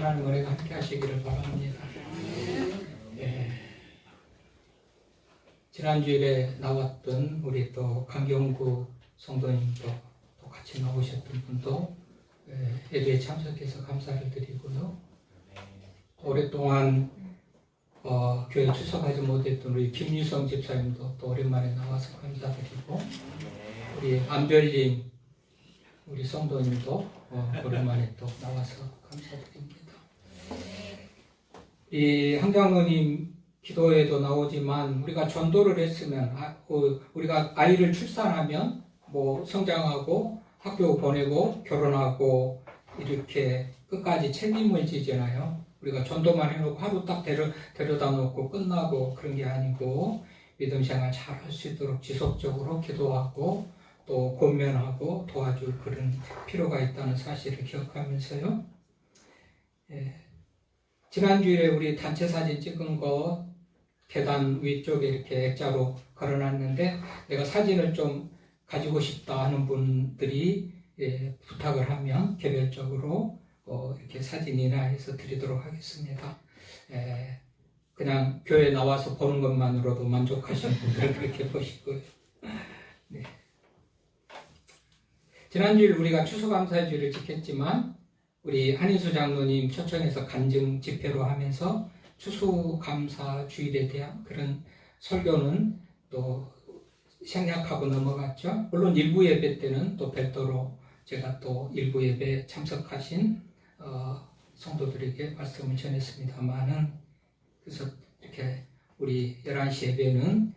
하나님 은혜가 함께 하시기를 바랍니다. 예. 지난주일에 나왔던 우리 또 강경구 성도님도 또 같이 나오셨던 분도 예배에 참석해서 감사를 드리고요. 오랫동안 교회 출석하지 못했던 우리 김유성 집사님도 또 오랜만에 나와서 감사드리고, 우리 안별님 우리 성도님도 오랜만에 또 나와서 감사드립니다. 이 한강원님 기도에도 나오지만, 우리가 전도를 했으면, 우리가 아이를 출산하면 뭐 성장하고 학교 보내고 결혼하고 이렇게 끝까지 책임을 지잖아요. 우리가 전도만 해놓고 하루 딱 데려다 놓고 끝나고 그런 게 아니고, 믿음 생활 잘 할 수 있도록 지속적으로 기도하고 또 권면하고 도와줄 그런 필요가 있다는 사실을 기억하면서요. 지난주에 우리 단체 사진 찍은 거 계단 위쪽에 이렇게 액자로 걸어놨는데, 내가 사진을 좀 가지고 싶다 하는 분들이 부탁을 하면 개별적으로 이렇게 사진이나 해서 드리도록 하겠습니다. 그냥 교회 나와서 보는 것만으로도 만족하시는 분들은 그렇게 보시고요. 네. 지난주에 우리가 추수감사주일을 지켰지만, 우리 한인수 장로님 초청해서 간증 집회로 하면서 추수감사주일에 대한 그런 설교는 또 생략하고 넘어갔죠. 물론 일부 예배 때는 또 별도로 제가 또 일부 예배에 참석하신 성도들에게 말씀을 전했습니다만은, 그래서 이렇게 우리 11시 예배는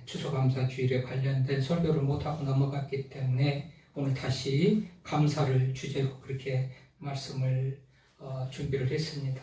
추수감사주일에 관련된 설교를 못하고 넘어갔기 때문에 오늘 다시 감사를 주제로 그렇게 말씀을 준비를 했습니다.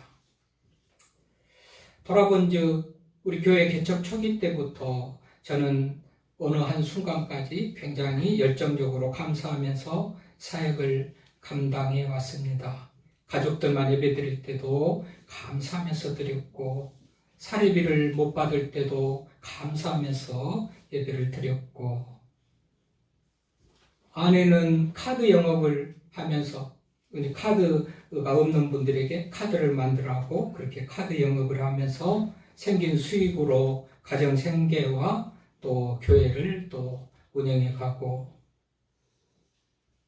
돌아본즉 우리 교회 개척 초기 때부터 저는 어느 한 순간까지 굉장히 열정적으로 감사하면서 사역을 감당해 왔습니다. 가족들만 예배 드릴 때도 감사하면서 드렸고, 사례비를 못 받을 때도 감사하면서 예배를 드렸고, 아내는 카드 영업을 하면서 카드가 없는 분들에게 카드를 만들라고 그렇게 카드 영업을 하면서 생긴 수익으로 가정 생계와 또 교회를 또 운영해 가고,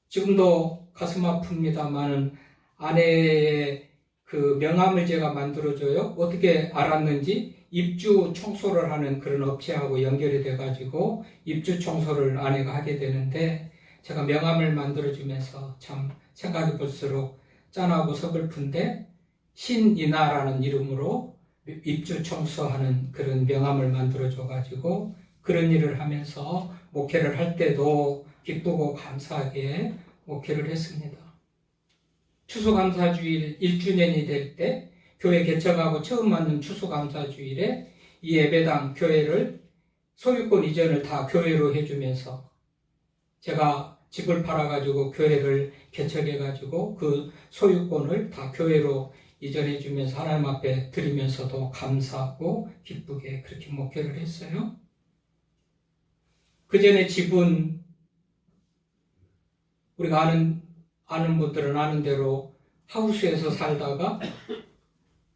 지금도 가슴 아픕니다만은 아내의 그 명함을 제가 만들어줘요. 어떻게 알았는지 입주 청소를 하는 그런 업체하고 연결이 돼가지고 입주 청소를 아내가 하게 되는데, 제가 명함을 만들어주면서 참 생각해 볼수록 짠하고 서글픈데, 신이나라는 이름으로 입주 청소하는 그런 명함을 만들어줘가지고 그런 일을 하면서 목회를 할 때도 기쁘고 감사하게 목회를 했습니다. 추수감사주일 1주년이 될 때, 교회 개척하고 처음 맞는 추수감사주일에 이 예배당 교회를 소유권 이전을 다 교회로 해주면서, 제가 집을 팔아가지고 교회를 개척해가지고 그 소유권을 다 교회로 이전해주면서 하나님 앞에 드리면서도 감사하고 기쁘게 그렇게 목회를 했어요. 그 전에 집은 우리가 아는 분들은 아는 대로 하우스에서 살다가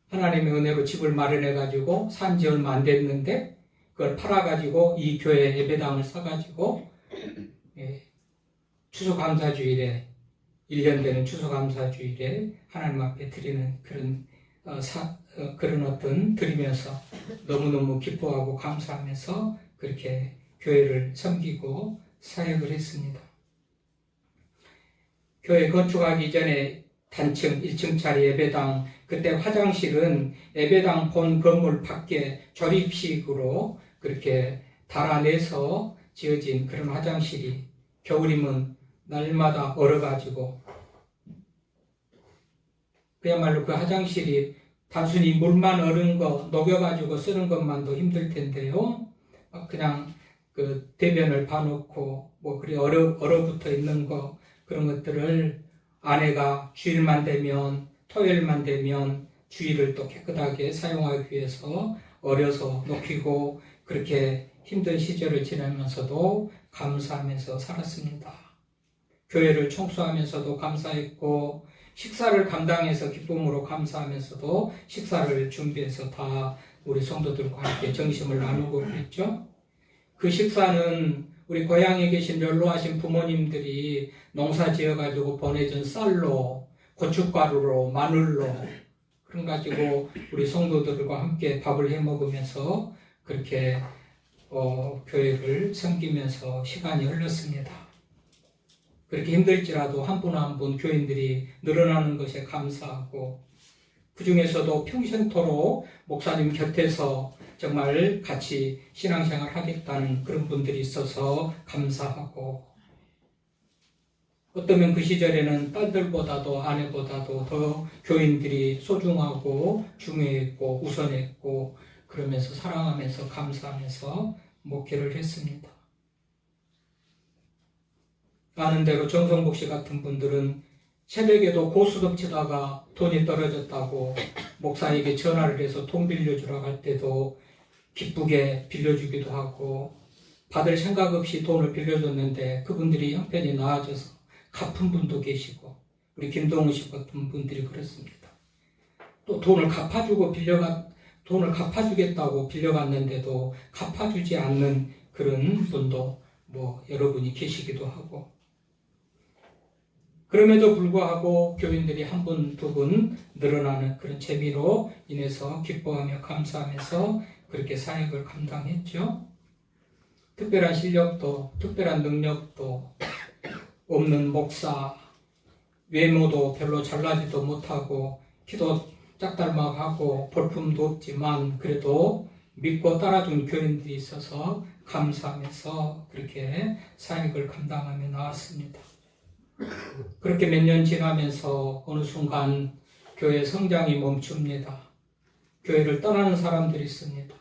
하나님의 은혜로 집을 마련해가지고 산지 얼마 안 됐는데, 그걸 팔아가지고 이 교회 예배당을 사가지고 추수감사주일에 1년 되는 추수감사주일에 하나님 앞에 드리는 그런 어떤 드리면서 너무너무 기뻐하고 감사하면서 그렇게 교회를 섬기고 사역을 했습니다. 교회 건축하기 전에 단층 1층짜리 예배당, 그때 화장실은 예배당 본 건물 밖에 조립식으로 그렇게 달아내서 지어진 그런 화장실이 겨울이면 날마다 얼어가지고, 그야말로 그 화장실이 단순히 물만 얼은 거 녹여가지고 쓰는 것만도 힘들 텐데요. 그냥 그 대변을 봐놓고 뭐 그래 얼어붙어 있는 거, 그런 것들을 아내가 주일만 되면, 토요일만 되면 주일을 또 깨끗하게 사용하기 위해서 얼려서 녹이고, 그렇게 힘든 시절을 지나면서도 감사하면서 살았습니다. 교회를 청소하면서도 감사했고, 식사를 감당해서 기쁨으로 감사하면서도 식사를 준비해서 다 우리 성도들과 함께 정심을 나누고 그랬죠. 그 식사는 우리 고향에 계신 연로하신 부모님들이 농사 지어가지고 보내준 쌀로, 고춧가루로, 마늘로 그런 가지고 우리 성도들과 함께 밥을 해 먹으면서 그렇게 교회를 섬기면서 시간이 흘렀습니다. 그렇게 힘들지라도 한 분 한 분 교인들이 늘어나는 것에 감사하고 그 중에서도 평생토록 목사님 곁에서 정말 같이 신앙생활 하겠다는 그런 분들이 있어서 감사하고 어쩌면 그 시절에는 딸들보다도 아내보다도 더 교인들이 소중하고 중요했고 우선했고 그러면서 사랑하면서 감사하면서 목회를 했습니다. 아는 대로 정성복 씨 같은 분들은 새벽에도 고스톱 치다가 돈이 떨어졌다고 목사에게 전화를 해서 돈 빌려주라고 할 때도 기쁘게 빌려주기도 하고 받을 생각 없이 돈을 빌려줬는데 그분들이 형편이 나아져서 갚은 분도 계시고 우리 김동훈 씨 같은 분들이 그렇습니다. 또 돈을 갚아주겠다고 빌려갔는데도 갚아주지 않는 그런 분도 여러분이 계시기도 하고 그럼에도 불구하고 교인들이 한 분, 두 분 늘어나는 그런 재미로 인해서 기뻐하며 감사하면서 그렇게 사역을 감당했죠. 특별한 실력도 특별한 능력도 없는 목사, 외모도 별로 잘나지도 못하고 키도 짝달막하고 볼품도 없지만 그래도 믿고 따라준 교인들이 있어서 감사하면서 그렇게 사역을 감당하며 나왔습니다. 그렇게 몇 년 지나면서 어느 순간 교회 성장이 멈춥니다. 교회를 떠나는 사람들이 있습니다.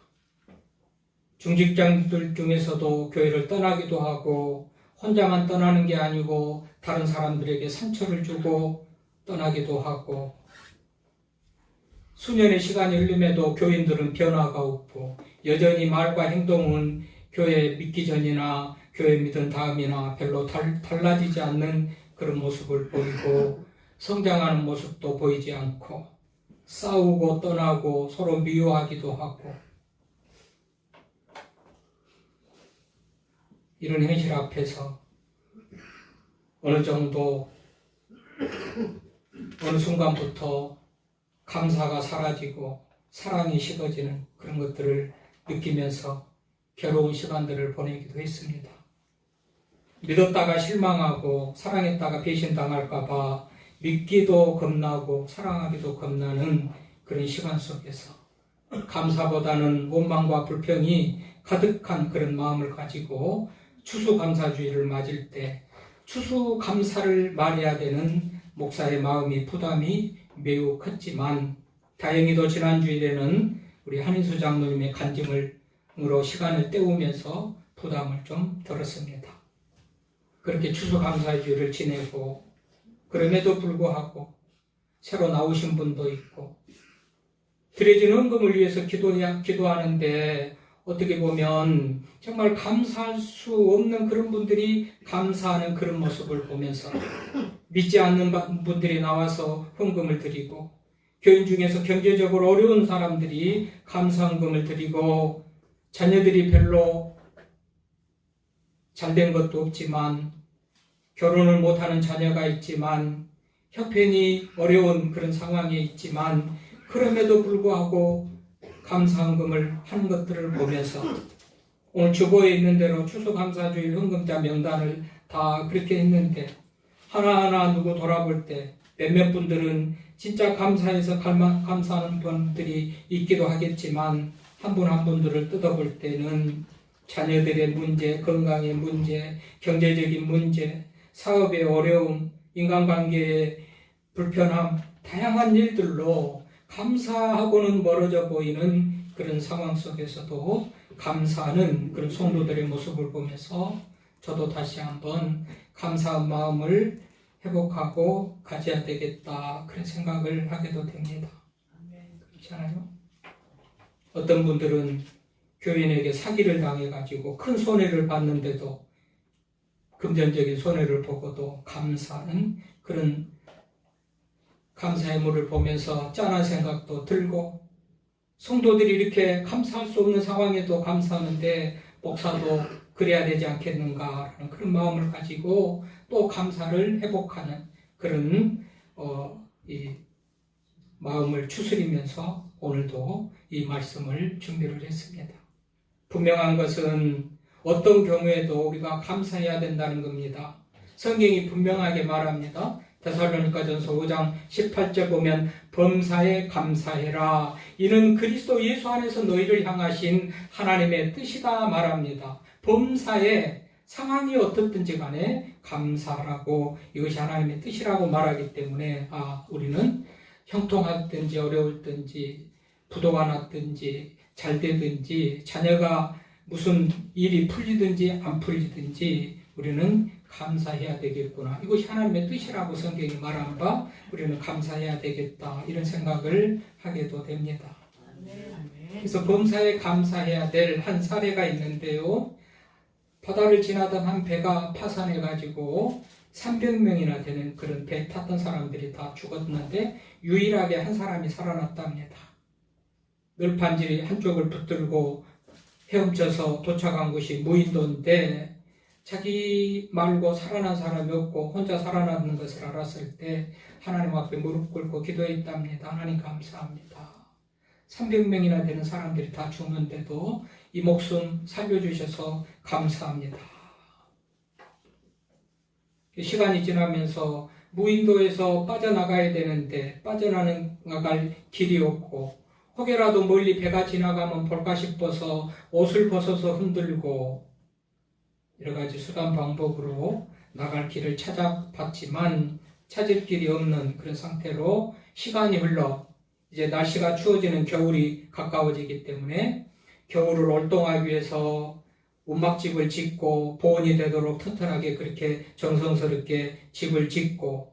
중직자들 중에서도 교회를 떠나기도 하고 혼자만 떠나는 게 아니고 다른 사람들에게 상처를 주고 떠나기도 하고 수년의 시간이 흐름에도 교인들은 변화가 없고 여전히 말과 행동은 교회 믿기 전이나 교회 믿은 다음이나 별로 달라지지 않는 그런 모습을 보이고 성장하는 모습도 보이지 않고 싸우고 떠나고 서로 미워하기도 하고 이런 현실 앞에서 어느 순간부터 감사가 사라지고 사랑이 식어지는 그런 것들을 느끼면서 괴로운 시간들을 보내기도 했습니다. 믿었다가 실망하고 사랑했다가 배신당할까봐 믿기도 겁나고 사랑하기도 겁나는 그런 시간 속에서 감사보다는 원망과 불평이 가득한 그런 마음을 가지고 추수감사주의를 맞을 때 추수감사를 말해야 되는 목사의 마음이 부담이 매우 컸지만 다행히도 지난주일에는 우리 한인수 장로님의 간증으로 시간을 때우면서 부담을 좀 덜었습니다. 그렇게 추수감사주의를 지내고 그럼에도 불구하고 새로 나오신 분도 있고 드려진 헌금을 위해서 기도하는데 어떻게 보면 정말 감사할 수 없는 그런 분들이 감사하는 그런 모습을 보면서 믿지 않는 분들이 나와서 헌금을 드리고 교인 중에서 경제적으로 어려운 사람들이 감사헌금을 드리고 자녀들이 별로 잘된 것도 없지만 결혼을 못하는 자녀가 있지만 형편이 어려운 그런 상황에 있지만 그럼에도 불구하고 감사헌금을 하는 것들을 보면서 오늘 주보에 있는 대로 추수감사주일 헌금자 명단을 다 그렇게 했는데 하나하나 누구 돌아볼 때 몇몇 분들은 진짜 감사해서 감사하는 분들이 있기도 하겠지만 한 분 한 분들을 뜯어볼 때는 자녀들의 문제, 건강의 문제, 경제적인 문제, 사업의 어려움, 인간관계의 불편함, 다양한 일들로 감사하고는 멀어져 보이는 그런 상황 속에서도 감사하는 그런 성도들의 모습을 보면서 저도 다시 한번 감사한 마음을 회복하고 가져야 되겠다 그런 생각을 하게도 됩니다. 그렇지 않아요? 어떤 분들은 교인에게 사기를 당해가지고 큰 손해를 봤는데도 금전적인 손해를 보고도 감사하는 그런 감사의 물을 보면서 짠한 생각도 들고, 성도들이 이렇게 감사할 수 없는 상황에도 감사하는데 목사도 그래야 되지 않겠는가 하는 그런 마음을 가지고 또 감사를 회복하는 그런 이 마음을 추스리면서 오늘도 이 말씀을 준비를 했습니다. 분명한 것은 어떤 경우에도 우리가 감사해야 된다는 겁니다. 성경이 분명하게 말합니다. 데살로니가전서 5장 18절 보면 범사에 감사해라. 이는 그리스도 예수 안에서 너희를 향하신 하나님의 뜻이다 말합니다. 범사에 상황이 어떻든지 간에 감사하라고, 이것이 하나님의 뜻이라고 말하기 때문에 우리는 형통하든지 어려울든지 부도가 났든지 잘 되든지 자녀가 무슨 일이 풀리든지 안 풀리든지 우리는 감사해야 되겠구나. 이것이 하나님의 뜻이라고 성경이 말하는 바 우리는 감사해야 되겠다. 이런 생각을 하게도 됩니다. 그래서 범사에 감사해야 될 한 사례가 있는데요. 바다를 지나던 한 배가 파산해가지고 300명이나 되는 그런 배 탔던 사람들이 다 죽었는데 유일하게 한 사람이 살아났답니다. 널판지리 한쪽을 붙들고 헤엄쳐서 도착한 곳이 무인도인데 자기 말고 살아난 사람이 없고 혼자 살아남는 것을 알았을 때 하나님 앞에 무릎 꿇고 기도했답니다. 하나님 감사합니다. 300명이나 되는 사람들이 다 죽는데도 이 목숨 살려주셔서 감사합니다. 시간이 지나면서 무인도에서 빠져나가야 되는데 빠져나갈 길이 없고 혹여라도 멀리 배가 지나가면 볼까 싶어서 옷을 벗어서 흔들고 여러 가지 수단 방법으로 나갈 길을 찾아봤지만 찾을 길이 없는 그런 상태로 시간이 흘러 이제 날씨가 추워지는 겨울이 가까워지기 때문에 겨울을 올동하기 위해서 움막집을 짓고 보온이 되도록 튼튼하게 그렇게 정성스럽게 집을 짓고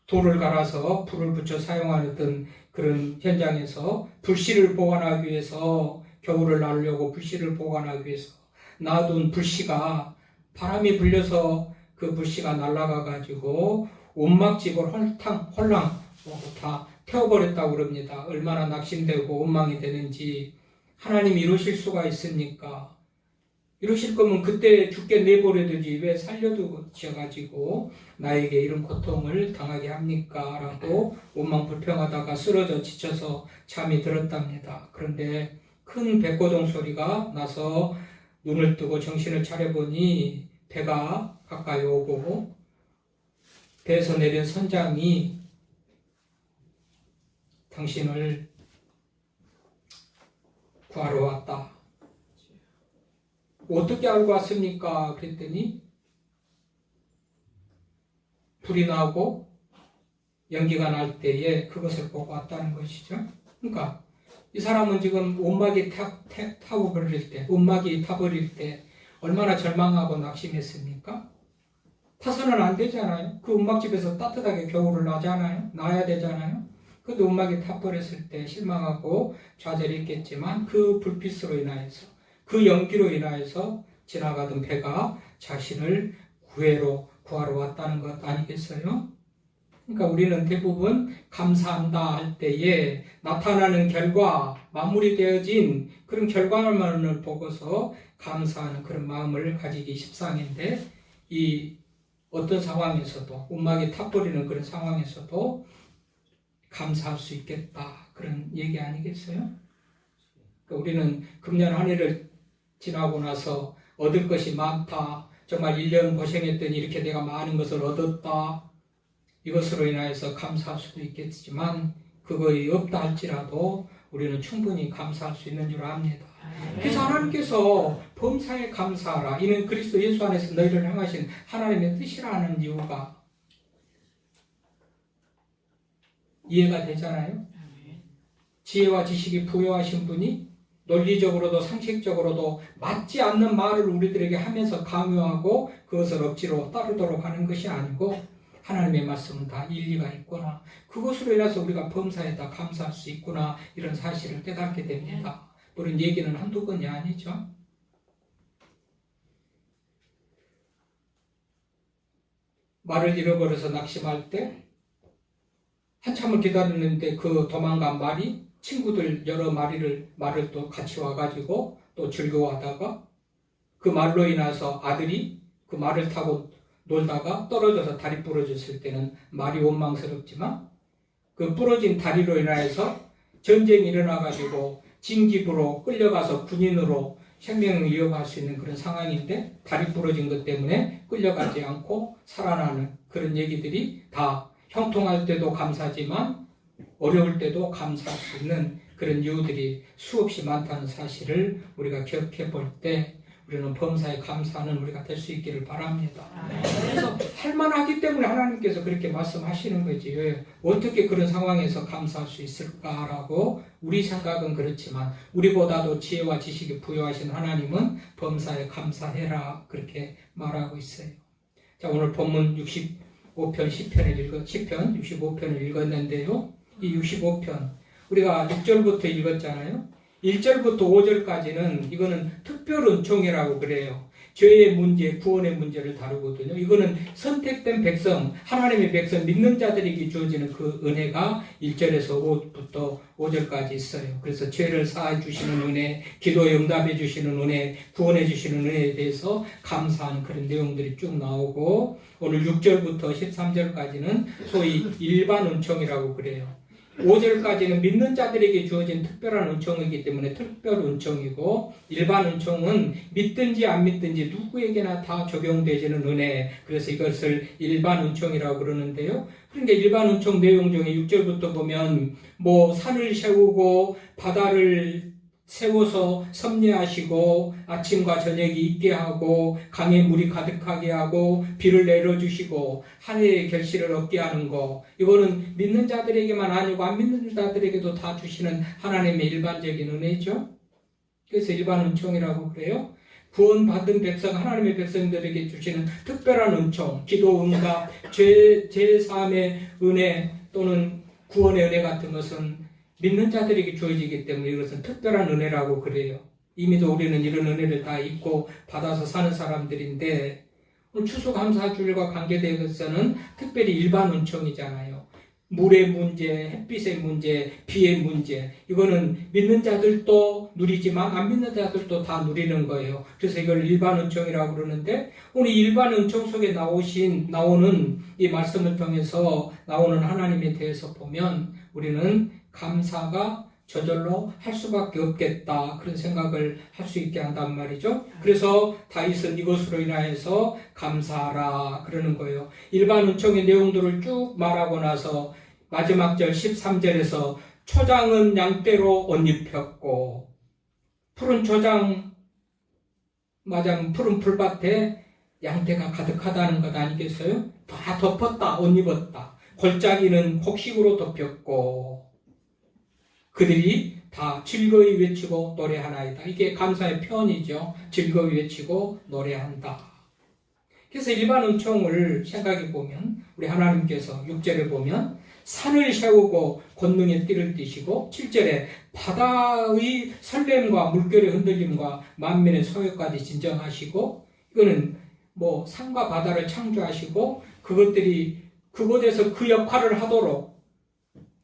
돌을 갈아서 불을 붙여 사용하는 그런 현장에서 불씨를 보관하기 위해서 겨울을 나르려고 불씨를 보관하기 위해서 놔둔 불씨가 바람이 불려서 그 불씨가 날아가 가지고 움막집을 홀랑 다 태워버렸다고 그럽니다. 얼마나 낙심되고 원망이 되는지. 하나님 이러실 수가 있습니까? 이러실 거면 그때 죽게 내버려두지 왜 살려두셔가지고 나에게 이런 고통을 당하게 합니까? 라고 원망 불평하다가 쓰러져 지쳐서 잠이 들었답니다. 그런데 큰 백고동 소리가 나서 눈을 뜨고 정신을 차려보니 배가 가까이 오고 배에서 내린 선장이 당신을 구하러 왔다. 어떻게 알고 왔습니까? 그랬더니 불이 나고 연기가 날 때에 그것을 보고 왔다는 것이죠. 그러니까 이 사람은 지금 움막이 타고 버릴 때, 움막이 타버릴 때 얼마나 절망하고 낙심했습니까? 타서는 안 되잖아요. 그 움막집에서 따뜻하게 겨울을 나야 되잖아요. 그런데 움막이 타버렸을 때 실망하고 좌절했겠지만 그 불빛으로 인하여서 그 연기로 인하여서 지나가던 배가 자신을 구하러 왔다는 것 아니겠어요? 그러니까 우리는 대부분 감사한다 할 때에 나타나는 결과, 마무리 되어진 그런 결과만을 보고서 감사하는 그런 마음을 가지기 십상인데 이 어떤 상황에서도 움막이 타버리는 그런 상황에서도 감사할 수 있겠다 그런 얘기 아니겠어요? 그러니까 우리는 금년 한 해를 지나고 나서 얻을 것이 많다, 정말 1년 고생했더니 이렇게 내가 많은 것을 얻었다, 이것으로 인하여서 감사할 수도 있겠지만 그거이 없다 할지라도 우리는 충분히 감사할 수 있는 줄 압니다. 그래서 하나님께서 범사에 감사하라, 이는 그리스도 예수 안에서 너희를 향하신 하나님의 뜻이라는 이유가 이해가 되잖아요. 지혜와 지식이 부여하신 분이 논리적으로도 상식적으로도 맞지 않는 말을 우리들에게 하면서 강요하고 그것을 억지로 따르도록 하는 것이 아니고 하나님의 말씀은 다 일리가 있구나, 그것으로 인해서 우리가 범사에다 감사할 수 있구나, 이런 사실을 깨닫게 됩니다. 물론 얘기는 한두 번이 아니죠. 말을 잃어버려서 낙심할 때 한참을 기다렸는데 그 도망간 말이 친구들 여러 말을 또 같이 와가지고 또 즐거워하다가 그 말로 인해서 아들이 그 말을 타고 놀다가 떨어져서 다리 부러졌을 때는 말이 원망스럽지만 그 부러진 다리로 인해서 전쟁이 일어나가지고 징집으로 끌려가서 군인으로 생명을 이어갈 수 있는 그런 상황인데 다리 부러진 것 때문에 끌려가지 않고 살아나는 그런 얘기들이 다 형통할 때도 감사지만 어려울 때도 감사할 수 있는 그런 이유들이 수없이 많다는 사실을 우리가 기억해 볼 때 우리는 범사에 감사하는 우리가 될 수 있기를 바랍니다. 그래서 할만하기 때문에 하나님께서 그렇게 말씀하시는 거지. 어떻게 그런 상황에서 감사할 수 있을까라고 우리 생각은 그렇지만 우리보다도 지혜와 지식이 부여하신 하나님은 범사에 감사해라 그렇게 말하고 있어요. 자, 오늘 본문 65편 10편 65편을 읽었는데요. 이 65편 우리가 6절부터 읽었잖아요. 1절부터 5절까지는 이거는 특별 은총이라고 그래요. 죄의 문제, 구원의 문제를 다루거든요. 이거는 선택된 백성, 하나님의 백성, 믿는 자들에게 주어지는 그 은혜가 1절에서 5부터 5절까지 있어요. 그래서 죄를 사해 주시는 은혜, 기도에 응답해 주시는 은혜, 구원해 주시는 은혜에 대해서 감사하는 그런 내용들이 쭉 나오고 오늘 6절부터 13절까지는 소위 일반 은총이라고 그래요. 5절까지는 믿는 자들에게 주어진 특별한 은총이기 때문에 특별 은총이고 일반 은총은 믿든지 안 믿든지 누구에게나 다 적용되지는 은혜, 그래서 이것을 일반 은총이라고 그러는데요. 그러니까 일반 은총 내용 중에 6절부터 보면 뭐 산을 세우고 바다를 세워서 섭리하시고 아침과 저녁이 있게 하고 강에 물이 가득하게 하고 비를 내려주시고 한 해의 결실을 얻게 하는 거, 이거는 믿는 자들에게만 아니고 안 믿는 자들에게도 다 주시는 하나님의 일반적인 은혜죠. 그래서 일반 은총이라고 그래요. 구원받은 백성, 하나님의 백성들에게 주시는 특별한 은총, 기도 응답, 죄 사함의 은혜 또는 구원의 은혜 같은 것은 믿는 자들에게 주어지기 때문에 이것은 특별한 은혜라고 그래요. 이미도 우리는 이런 은혜를 다 입고 받아서 사는 사람들인데 오늘 추수감사주일과 관계되어서는 특별히 일반 은총이잖아요. 물의 문제, 햇빛의 문제, 비의 문제, 이거는 믿는 자들도 누리지만 안 믿는 자들도 다 누리는 거예요. 그래서 이걸 일반 은총이라고 그러는데 오늘 일반 은총 속에 나오는 이 말씀을 통해서 나오는 하나님에 대해서 보면 우리는 감사가 저절로 할 수밖에 없겠다, 그런 생각을 할 수 있게 한단 말이죠. 그래서 다윗은 이것으로 인하여서 감사하라 그러는 거예요. 일반 은총의 내용들을 쭉 말하고 나서 마지막 절 13절에서 초장은 양떼로 옷 입혔고, 푸른 초장 마장 푸른 풀밭에 양떼가 가득하다는 것 아니겠어요? 다 덮었다, 옷 입었다. 골짜기는 곡식으로 덮였고 그들이 다 즐거이 외치고 노래하나이다. 이게 감사의 표현이죠. 즐거이 외치고 노래한다. 그래서 일반 은총을 생각해 보면 우리 하나님께서 6절에 보면 산을 세우고 권능의 띠를 띠시고 7절에 바다의 설렘과 물결의 흔들림과 만민의 소요까지 진정하시고, 이거는 뭐 산과 바다를 창조하시고 그것들이 그곳에서 그 역할을 하도록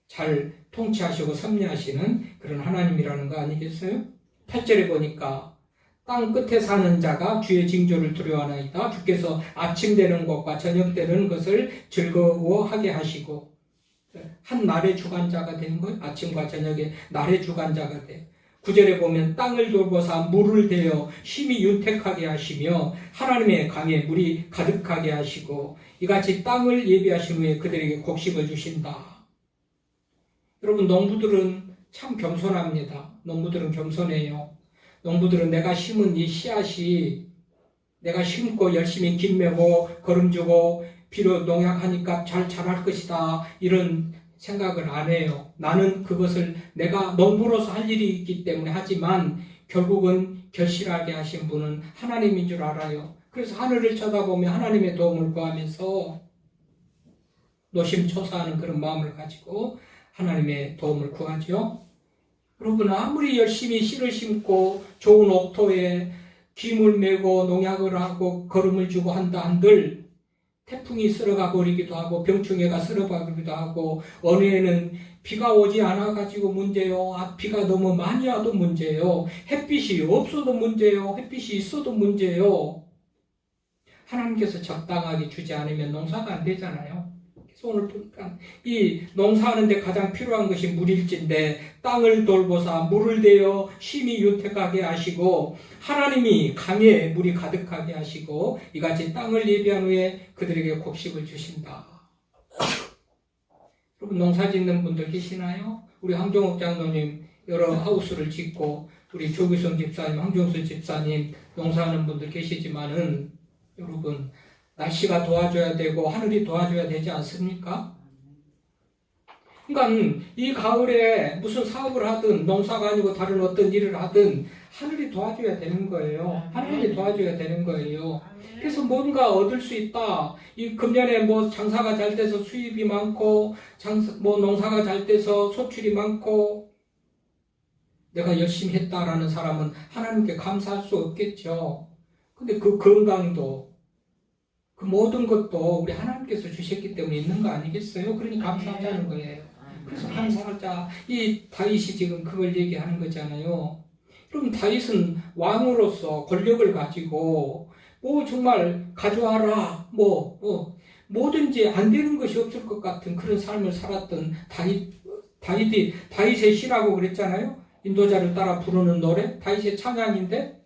잘 통치하시고 섭리하시는 그런 하나님이라는 거 아니겠어요? 8절에 보니까 땅 끝에 사는 자가 주의 징조를 두려워하나이다. 주께서 아침 되는 것과 저녁 되는 것을 즐거워하게 하시고, 한 날의 주관자가 되는 거예요. 아침과 저녁에 날의 주관자가 돼. 9절에 보면 땅을 돌보사 물을 대어 힘이 윤택하게 하시며 하나님의 강에 물이 가득하게 하시고 이같이 땅을 예비하신 후에 그들에게 곡식을 주신다. 여러분, 농부들은 참 겸손합니다. 농부들은 겸손해요. 농부들은 내가 심은 이 씨앗이 내가 심고 열심히 김매고 거름주고 비료 농약하니까 잘 자랄 것이다, 이런 생각을 안 해요. 나는 그것을 내가 농부로서 할 일이 있기 때문에 하지만 결국은 결실하게 하신 분은 하나님인 줄 알아요. 그래서 하늘을 쳐다보며 하나님의 도움을 구하면서 노심초사하는 그런 마음을 가지고 하나님의 도움을 구하죠. 여러분, 아무리 열심히 씨를 심고 좋은 옥토에 김을 메고 농약을 하고 거름을 주고 한다 한들 태풍이 쓸어가 버리기도 하고 병충해가 쓸어가 버리기도 하고 어느 해는 비가 오지 않아 가지고 문제요. 비가 너무 많이 와도 문제요. 햇빛이 없어도 문제요. 햇빛이 있어도 문제요. 하나님께서 적당하게 주지 않으면 농사가 안 되잖아요. 그래서 오늘 보니까 이 농사하는데 가장 필요한 것이 물일지인데 땅을 돌보사 물을 대어 심히 윤택하게 하시고 하나님이 강에 물이 가득하게 하시고 이같이 땅을 예비한 후에 그들에게 곡식을 주신다. 여러분 농사 짓는 분들 계시나요? 우리 황종옥 장로님 여러 하우스를 짓고 우리 조규성 집사님, 황종수 집사님 농사하는 분들 계시지만은 여러분 날씨가 도와줘야 되고 하늘이 도와줘야 되지 않습니까? 그러니까 이 가을에 무슨 사업을 하든 농사가 아니고 다른 어떤 일을 하든 하늘이 도와줘야 되는 거예요. 하늘이 도와줘야 되는 거예요. 그래서 뭔가 얻을 수 있다. 이 금년에 뭐 장사가 잘 돼서 수입이 많고 뭐 농사가 잘 돼서 소출이 많고 내가 열심히 했다라는 사람은 하나님께 감사할 수 없겠죠. 근데 그 건강도 그 모든 것도 우리 하나님께서 주셨기 때문에 있는 거 아니겠어요? 그러니 감사하자는 거예요. 그래서 감사하자. 이 다윗이 지금 그걸 얘기하는 거잖아요. 그럼 다윗은 왕으로서 권력을 가지고 뭐 정말 가져와라 뭐든지 안 되는 것이 없을 것 같은 그런 삶을 살았던 다윗의 시라고 그랬잖아요. 인도자를 따라 부르는 노래 다윗의 찬양인데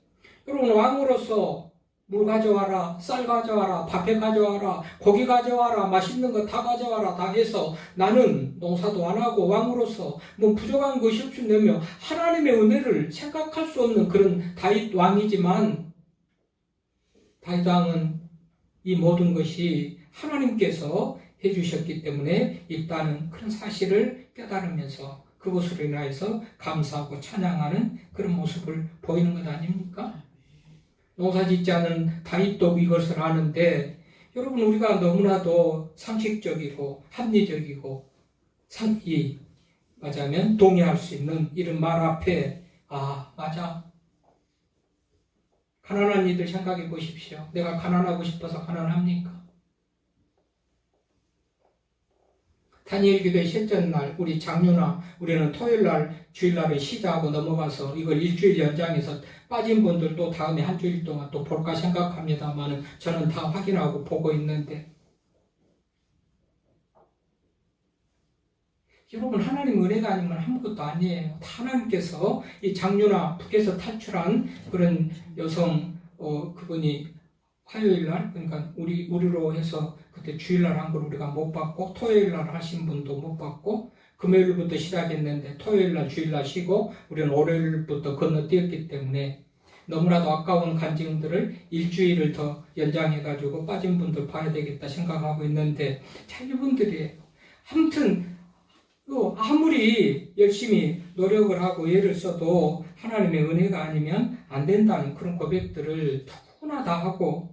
여러분 왕으로서 물 가져와라, 쌀 가져와라, 밥해 가져와라, 고기 가져와라, 맛있는 거 다 가져와라 다 해서 나는 농사도 안 하고 왕으로서 뭐 부족한 것이 없으면 하나님의 은혜를 생각할 수 없는 그런 다윗 왕이지만 다윗 왕은 이 모든 것이 하나님께서 해주셨기 때문에 있다는 그런 사실을 깨달으면서 그것으로 인하여서 감사하고 찬양하는 그런 모습을 보이는 것 아닙니까? 농사 짓지 않은 다윗도 이것을 아는데 여러분 우리가 너무나도 상식적이고 합리적이고 맞아면 동의할 수 있는 이런 말 앞에 맞아 가난한 이들 생각해 보십시오. 내가 가난하고 싶어서 가난합니까? 다니엘 기도의 셋째 날 우리 장류나 우리는 토요일날 주일날에 시작하고 넘어가서 이걸 일주일 연장해서 빠진 분들도 다음에 한 주일 동안 또 볼까 생각합니다만 저는 다 확인하고 보고 있는데 여러분 하나님 은혜가 아니면 아무것도 아니에요. 하나님께서 이 장류나 북에서 탈출한 그런 여성 그분이 화요일날 그러니까 우리로 해서 그때 주일날 한 걸 우리가 못 받고 토요일날 하신 분도 못 받고 금요일부터 시작했는데 토요일날 주일날 쉬고 우리는 월요일부터 건너뛰었기 때문에 너무나도 아까운 간증들을 일주일을 더 연장해가지고 빠진 분들 봐야 되겠다 생각하고 있는데 자기분들이에요. 아무튼 아무리 열심히 노력을 하고 애를 써도 하나님의 은혜가 아니면 안 된다는 그런 고백들을 누구나 다 하고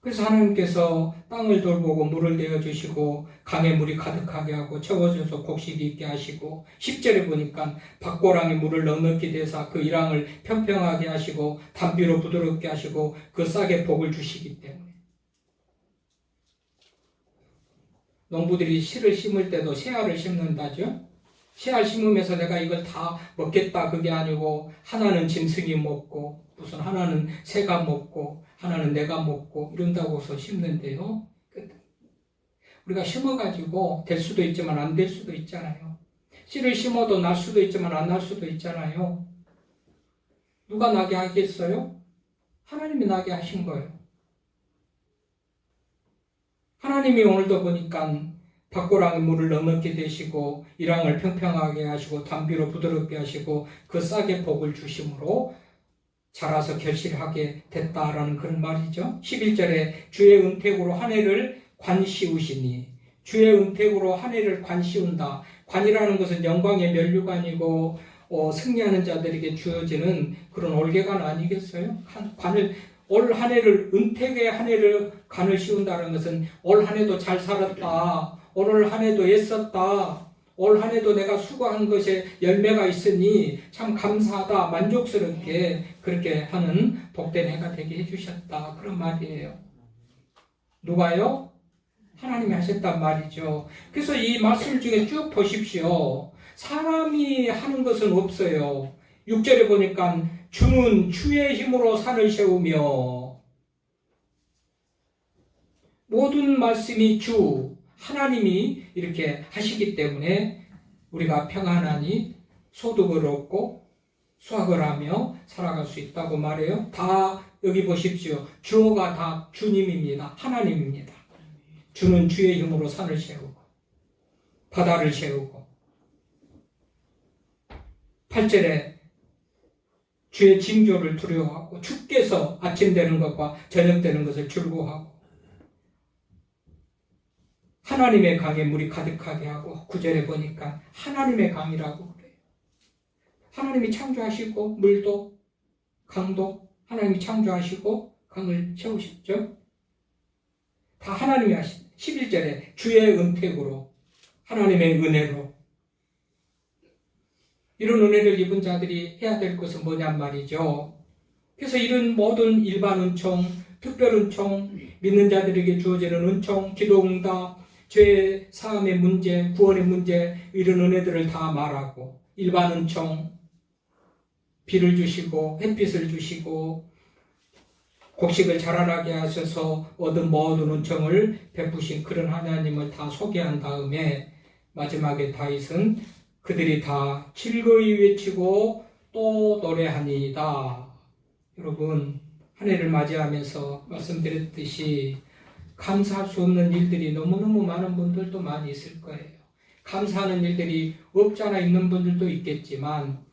그래서 하나님께서 땅을 돌보고 물을 내어주시고 강에 물이 가득하게 하고 적어져서 곡식이 있게 하시고 10절에 보니까 밭고랑에 물을 넉넉히 대사 그 이랑을 평평하게 하시고 담비로 부드럽게 하시고 그 싹에 복을 주시기 때문에 농부들이 씨를 심을 때도 새알을 심는다죠. 씨알 심으면서 내가 이걸 다 먹겠다 그게 아니고 하나는 짐승이 먹고 무슨 하나는 새가 먹고 하나는 내가 먹고 이런다고 해서 심는데요. 우리가 심어가지고 될 수도 있지만 안 될 수도 있잖아요. 씨를 심어도 날 수도 있지만 안 날 수도 있잖아요. 누가 나게 하겠어요? 하나님이 나게 하신 거예요. 하나님이 오늘도 보니까 밭고랑에 물을 넉넉히 대시고 이랑을 평평하게 하시고 담비로 부드럽게 하시고 그 싹에 복을 주심으로 자라서 결실하게 됐다라는 그런 말이죠. 11절에 주의 은택으로 한 해를 관씌우시니 주의 은택으로 한 해를 관씌운다. 관이라는 것은 영광의 면류관이고 승리하는 자들에게 주어지는 그런 올개관 아니겠어요? 관을 올 한 해를 은택의 한 해를 관을 씌운다는 것은 올 한 해도 잘 살았다. 오늘 한 해도 애썼다. 올 한 해도 내가 수고한 것에 열매가 있으니 참 감사하다, 만족스럽게 그렇게 하는 복된 해가 되게 해주셨다. 그런 말이에요. 누가요? 하나님이 하셨단 말이죠. 그래서 이 말씀 중에 쭉 보십시오. 사람이 하는 것은 없어요. 6절에 보니까 주는 주의 힘으로 산을 세우며, 모든 말씀이 주 하나님이 이렇게 하시기 때문에 우리가 평안하니 소득을 얻고 수확을 하며 살아갈 수 있다고 말해요. 다 여기 보십시오. 주어가 다 주님입니다. 하나님입니다. 주는 주의 힘으로 산을 세우고 바다를 세우고, 8절에 주의 징조를 두려워하고 주께서 아침 되는 것과 저녁 되는 것을 즐거워하고 하나님의 강에 물이 가득하게 하고, 9절에 보니까 하나님의 강이라고 그래요. 하나님이 창조하시고 물도 강도 하나님이 창조하시고 강을 세우셨죠. 다 하나님이 하신. 11절에 주의 은택으로, 하나님의 은혜로, 이런 은혜를 입은 자들이 해야 될 것은 뭐냔 말이죠. 그래서 이런 모든 일반 은총, 특별 은총, 믿는 자들에게 주어지는 은총, 기도응답, 죄 사함의 문제, 구원의 문제, 이런 은혜들을 다 말하고, 일반 은총, 비를 주시고 햇빛을 주시고 곡식을 자라나게 하셔서 얻은 모든 은총을 베푸신 그런 하나님을 다 소개한 다음에 마지막에 다윗은 그들이 다 즐거이 외치고 또 노래하니이다. 여러분, 한 해를 맞이하면서 말씀드렸듯이 감사할 수 없는 일들이 너무너무 많은 분들도 많이 있을 거예요. 감사하는 일들이 없잖아 있는 분들도 있겠지만,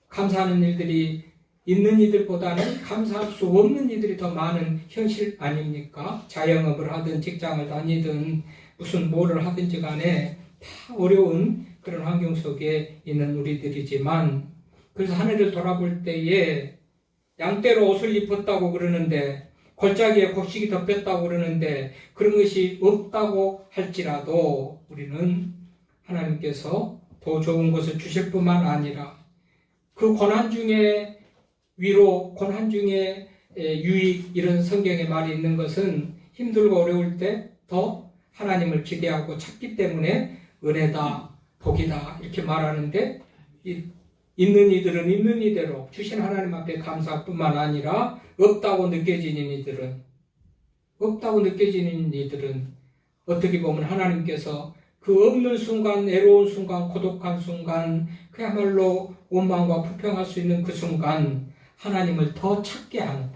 감사하는 일들이 있는 이들보다는 감사할 수 없는 이들이 더 많은 현실 아닙니까? 자영업을 하든 직장을 다니든 무슨 뭐를 하든지 간에 다 어려운 그런 환경 속에 있는 우리들이지만, 그래서 한 해를 돌아볼 때에 양떼로 옷을 입었다고 그러는데, 골짜기에 곡식이 덮였다고 그러는데, 그런 것이 없다고 할지라도 우리는 하나님께서 더 좋은 것을 주실 뿐만 아니라 그 고난 중에 위로, 고난 중에 유익, 이런 성경에 말이 있는 것은 힘들고 어려울 때 더 하나님을 기대하고 찾기 때문에 은혜다, 복이다 이렇게 말하는데, 있는 이들은 있는 이대로 주신 하나님 앞에 감사할 뿐만 아니라 없다고 느껴지는 이들은 어떻게 보면 하나님께서 그 없는 순간, 외로운 순간, 고독한 순간, 그야말로 원망과 불평할 수 있는 그 순간 하나님을 더 찾게 하는,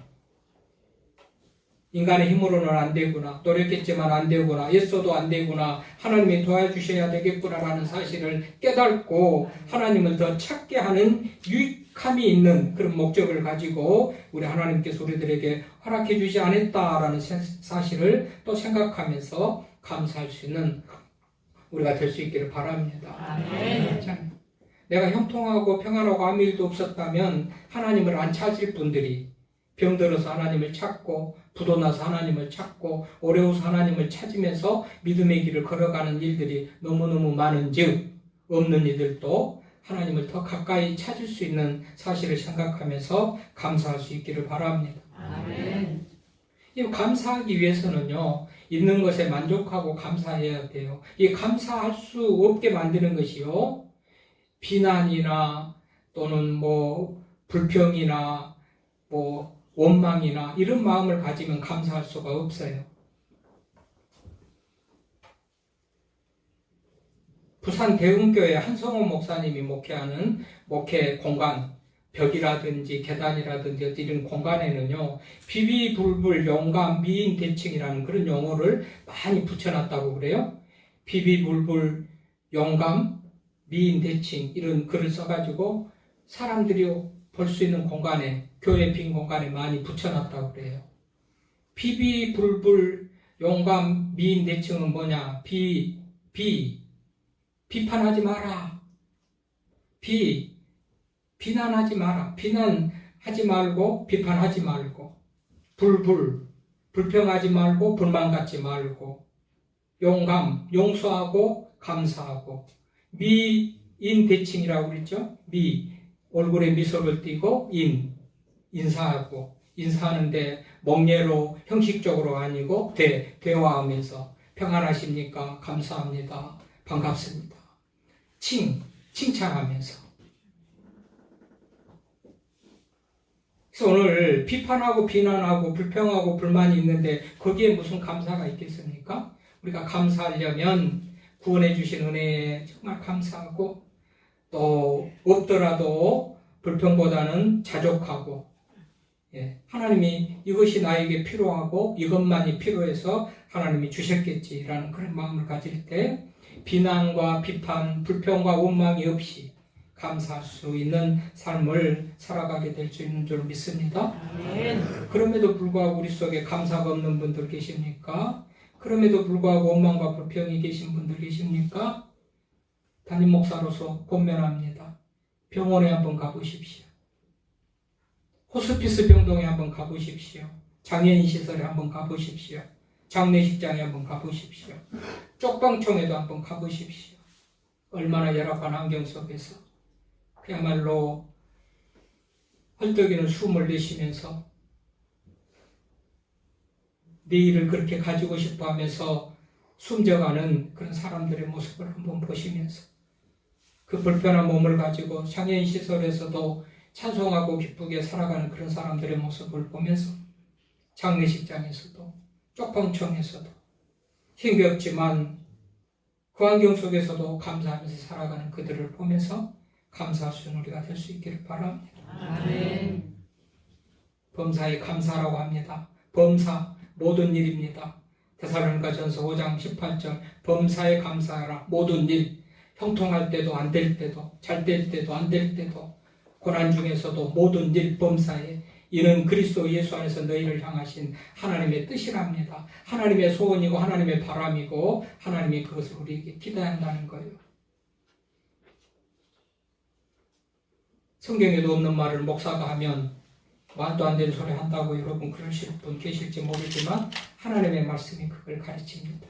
인간의 힘으로는 안 되구나, 노력했지만 안 되구나, 애써도 안 되구나, 하나님이 도와주셔야 되겠구나라는 사실을 깨닫고 하나님을 더 찾게 하는 유익함이 있는 그런 목적을 가지고 우리 하나님께서 우리들에게 허락해 주지 않았다라는 사실을 또 생각하면서 감사할 수 있는 우리가 될 수 있기를 바랍니다. 아멘. 내가 형통하고 평안하고 아무 일도 없었다면 하나님을 안 찾을 분들이 병들어서 하나님을 찾고, 부도나서 하나님을 찾고, 어려워서 하나님을 찾으면서 믿음의 길을 걸어가는 일들이 너무너무 많은즉, 없는 이들도 하나님을 더 가까이 찾을 수 있는 사실을 생각하면서 감사할 수 있기를 바랍니다. 아멘. 이 감사하기 위해서는요, 있는 것에 만족하고 감사해야 돼요. 이 감사할 수 없게 만드는 것이요, 비난이나 또는 불평이나 원망이나 이런 마음을 가지면 감사할 수가 없어요. 부산 대흥교회 한성호 목사님이 목회하는 목회 공간, 벽이라든지 계단이라든지 이런 공간에는요, 비비불불 용감 미인 대칭이라는 그런 용어를 많이 붙여놨다고 그래요. 비비불불 용감 미인 대칭, 이런 글을 써가지고 사람들이 볼 수 있는 공간에, 교회 빈 공간에 많이 붙여놨다고 그래요. 비비불불 용감 미인 대칭은 뭐냐? 비판하지 마라. 비난하지 마라. 비난하지 말고 비판하지 말고, 불평하지 말고 불만 갖지 말고, 용감, 용서하고 감사하고, 미인대칭이라고 그랬죠. 얼굴에 미소를 띠고 인사하고, 인사하는데 멍예로 형식적으로 아니고 대화하면서 평안하십니까? 감사합니다. 반갑습니다. 칭찬하면서. 그래서 오늘 비판하고 비난하고 불평하고 불만이 있는데 거기에 무슨 감사가 있겠습니까? 우리가 감사하려면 구원해 주신 은혜에 정말 감사하고, 또 없더라도 불평보다는 자족하고, 하나님이 이것이 나에게 필요하고 이것만이 필요해서 하나님이 주셨겠지라는 그런 마음을 가질 때 비난과 비판, 불평과 원망이 없이 감사할 수 있는 삶을 살아가게 될 수 있는 줄 믿습니다. 아멘. 그럼에도 불구하고 우리 속에 감사가 없는 분들 계십니까? 그럼에도 불구하고 원망과 불평이 계신 분들 계십니까? 담임 목사로서 권면합니다. 병원에 한번 가보십시오. 호스피스 병동에 한번 가보십시오. 장애인 시설에 한번 가보십시오. 장례식장에 한번 가보십시오. 쪽방촌에도 한번 가보십시오. 얼마나 열악한 환경 속에서 그야말로 헐떡이는 숨을 내쉬면서 내일을 그렇게 가지고 싶어 하면서 숨져가는 그런 사람들의 모습을 한번 보시면서 그 불편한 몸을 가지고 장애인 시설에서도 찬송하고 기쁘게 살아가는 그런 사람들의 모습을 보면서 장례식장에서도 쪽방촌에서도 힘겹지만 그 환경 속에서도 감사하면서 살아가는 그들을 보면서 감사할 수 있는 우리가 될 수 있기를 바랍니다. 아멘. 범사에 감사라고 합니다. 범사 모든 일입니다. 데살로니가전서 5장 18절 범사에 감사하라. 모든 일, 형통할 때도 안 될 때도 잘 될 때도 안 될 때도 고난 중에서도 모든 일 범사에 이는 그리스도 예수 안에서 너희를 향하신 하나님의 뜻이랍니다. 하나님의 소원이고 하나님의 바람이고 하나님이 그것을 우리에게 기대한다는 거예요. 성경에도 없는 말을 목사가 하면 말도 안 되는 소리 한다고 여러분 그러실 분 계실지 모르지만 하나님의 말씀이 그걸 가르칩니다.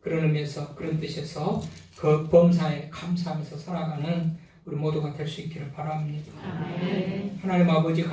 그런 의미에서 그런 뜻에서 그 범사에 감사하면서 살아가는 우리 모두가 될 수 있기를 바랍니다. 아멘. 하나님 아버지